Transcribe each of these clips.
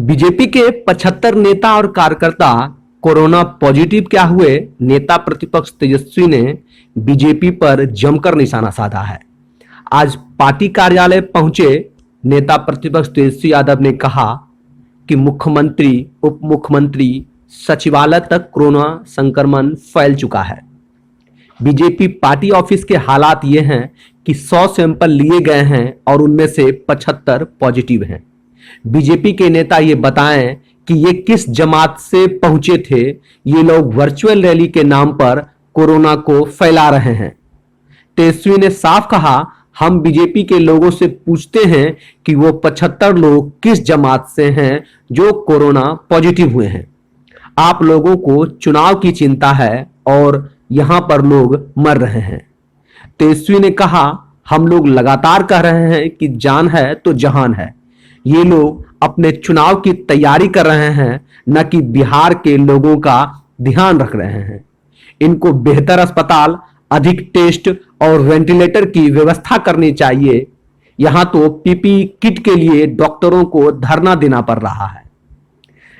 BJP के 75 नेता और कार्यकर्ता कोरोना पॉजिटिव क्या हुए। नेता प्रतिपक्ष तेजस्वी ने बीजेपी पर जमकर निशाना साधा है। आज पार्टी कार्यालय पहुंचे नेता प्रतिपक्ष तेजस्वी यादव ने कहा कि मुख्यमंत्री, उप मुख्यमंत्री, सचिवालय तक कोरोना संक्रमण फैल चुका है। बीजेपी पार्टी ऑफिस के हालात ये हैं कि 100 सैंपल लिए गए हैं और उनमें से 75 पॉजिटिव हैं। बीजेपी के नेता ये बताएं कि ये किस जमात से पहुंचे थे। ये लोग वर्चुअल रैली के नाम पर कोरोना को फैला रहे हैं। तेजस्वी ने साफ कहा, हम बीजेपी के लोगों से पूछते हैं कि वो 75 लोग किस जमात से हैं जो कोरोना पॉजिटिव हुए हैं। आप लोगों को चुनाव की चिंता है और यहां पर लोग मर रहे हैं। तेजस्वी ने कहा, हम लोग लगातार कह रहे हैं कि जान है तो जहान है। ये लोग अपने चुनाव की तैयारी कर रहे हैं, न कि बिहार के लोगों का ध्यान रख रहे हैं। इनको बेहतर अस्पताल, अधिक टेस्ट और वेंटिलेटर की व्यवस्था करनी चाहिए। यहां तो पीपीई किट के लिए डॉक्टरों को धरना देना पड़ रहा है।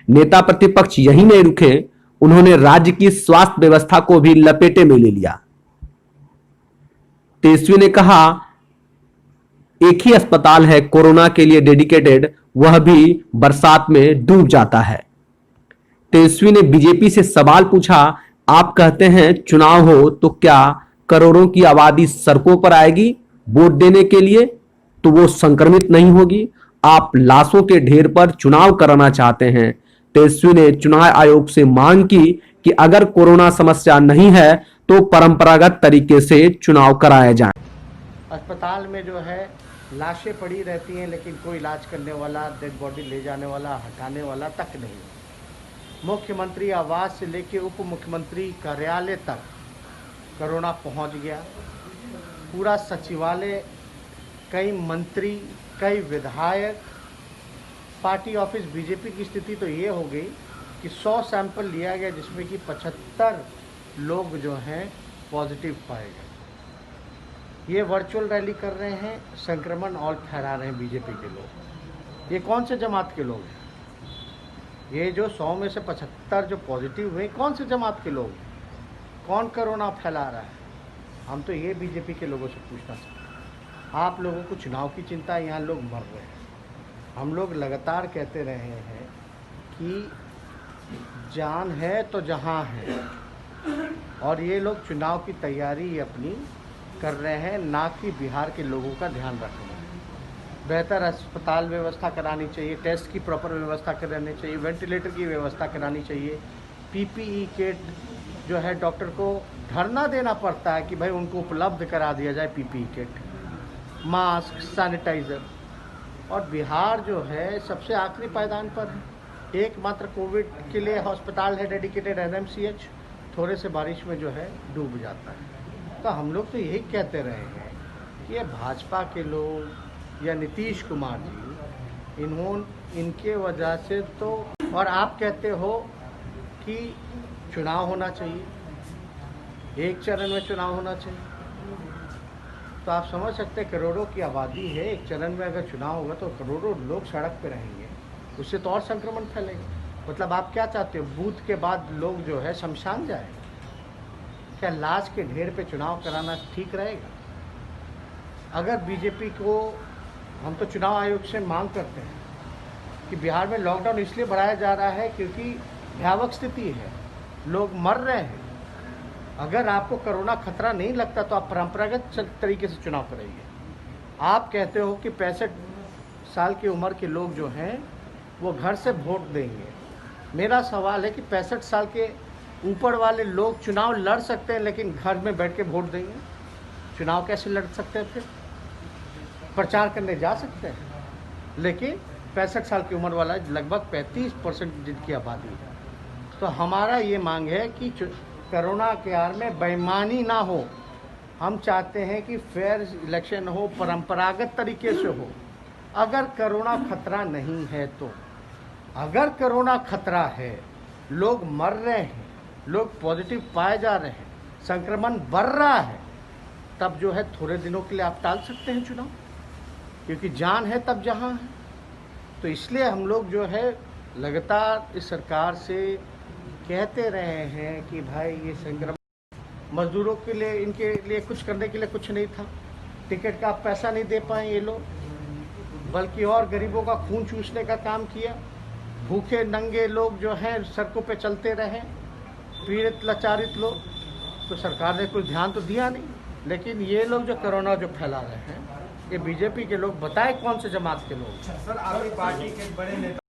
नेता प्रतिपक्ष यहीं नहीं रुके, उन्होंने राज्य की स्वास्थ्य व्यवस्था को भी लपेटे में ले लिया। तेजस्वी ने कहा, एक ही अस्पताल है कोरोना के लिए डेडिकेटेड, वह भी बरसात में डूब जाता है। तेजस्वी ने बीजेपी से सवाल पूछा, आप कहते हैं चुनाव हो तो क्या करोड़ों की आबादी सड़कों पर आएगी वोट देने के लिए, तो वो संक्रमित नहीं होगी? आप लाशों के ढेर पर चुनाव कराना चाहते हैं। तेजस्वी ने चुनाव आयोग से मांग की कि अगर कोरोना समस्या नहीं है तो परंपरागत तरीके से चुनाव कराए जाएं। अस्पताल में जो है लाशें पड़ी रहती हैं, लेकिन कोई इलाज करने वाला, डेड बॉडी ले जाने वाला, हटाने वाला तक नहीं। मुख्यमंत्री आवास से लेकर उप मुख्यमंत्री कार्यालय तक कोरोना पहुंच गया। पूरा सचिवालय, कई मंत्री, कई विधायक, पार्टी ऑफिस, बीजेपी की स्थिति तो ये हो गई कि 100 सैंपल लिया गया जिसमें कि 75 लोग जो हैं पॉजिटिव पाए गए। ये वर्चुअल रैली कर रहे हैं, संक्रमण और फैला रहे हैं बीजेपी के लोग। ये कौन से जमात के लोग हैं? ये जो 100 में से 75 जो पॉजिटिव हुए, कौन से जमात के लोग हैं? कौन कोरोना फैला रहा है? हम तो ये बीजेपी के लोगों से पूछना चाहते हैं। आप लोगों को चुनाव की चिंता है, यहाँ लोग मर रहे हैं। हम लोग लगातार कहते रहे हैं कि जान है तो जहां है, और ये लोग चुनाव की तैयारी अपनी कर रहे हैं, ना कि बिहार के लोगों का ध्यान रख रहे हैं। बेहतर अस्पताल व्यवस्था करानी चाहिए, टेस्ट की प्रॉपर व्यवस्था करानी चाहिए, वेंटिलेटर की व्यवस्था करानी चाहिए। पीपीई किट जो है, डॉक्टर को धरना देना पड़ता है कि भाई उनको उपलब्ध करा दिया जाए पीपीई किट, मास्क, सैनिटाइज़र। और बिहार जो है सबसे आखिरी पायदान पर है। एकमात्र कोविड के लिए अस्पताल है डेडिकेटेड, एनएमसीएच, थोड़े से बारिश में जो है डूब जाता है। तो हम लोग तो यही कहते रहे हैं कि ये भाजपा के लोग या नीतीश कुमार जी, इनके वजह से तो। और आप कहते हो कि चुनाव होना चाहिए, एक चरण में चुनाव होना चाहिए, तो आप समझ सकते हैं करोड़ों की आबादी है, एक चरण में अगर चुनाव होगा तो करोड़ों लोग सड़क पे रहेंगे, उससे तो और संक्रमण फैलेगा। मतलब आप क्या चाहते हो, बूथ के बाद लोग जो है शमशान जाए? क्या लाश के ढेर पे चुनाव कराना ठीक रहेगा? अगर बीजेपी को, हम तो चुनाव आयोग से मांग करते हैं कि बिहार में लॉकडाउन इसलिए बढ़ाया जा रहा है क्योंकि भयावह स्थिति है, लोग मर रहे हैं। अगर आपको कोरोना खतरा नहीं लगता तो आप परंपरागत तरीके से चुनाव कराइए। आप कहते हो कि 65 साल की उम्र के लोग जो हैं वो घर से वोट देंगे। मेरा सवाल है कि 65 साल के ऊपर वाले लोग चुनाव लड़ सकते हैं, लेकिन घर में बैठ के वोट देंगे? चुनाव कैसे लड़ सकते हैं? फिर प्रचार करने जा सकते हैं, लेकिन 65 साल की उम्र वाला लगभग 35% जिनकी आबादी है। तो हमारा ये मांग है कि कोरोना के आड़ में बेईमानी ना हो। हम चाहते हैं कि फेयर इलेक्शन हो, परंपरागत तरीके से हो। अगर कोरोना खतरा नहीं है तो, अगर कोरोना खतरा है, लोग मर रहे हैं, लोग पॉजिटिव पाए जा रहे हैं, संक्रमण बढ़ रहा है, तब जो है थोड़े दिनों के लिए आप टाल सकते हैं चुनाव, क्योंकि जान है तब जहां है। तो इसलिए हम लोग जो है लगातार इस सरकार से कहते रहे हैं कि भाई ये संक्रमण मजदूरों के लिए, इनके लिए कुछ करने के लिए कुछ नहीं था। टिकट का पैसा नहीं दे पाए ये लोग, बल्कि और गरीबों का खून चूसने का काम किया। भूखे नंगे लोग जो हैं सड़कों पे चलते रहे, पीड़ित लाचारित लोग। तो सरकार ने कुछ ध्यान तो दिया नहीं। लेकिन ये लोग जो कोरोना जो फैला रहे हैं, ये बीजेपी के लोग, बताए कौन से जमात के लोग। सर, आपकी पार्टी के बड़े नेता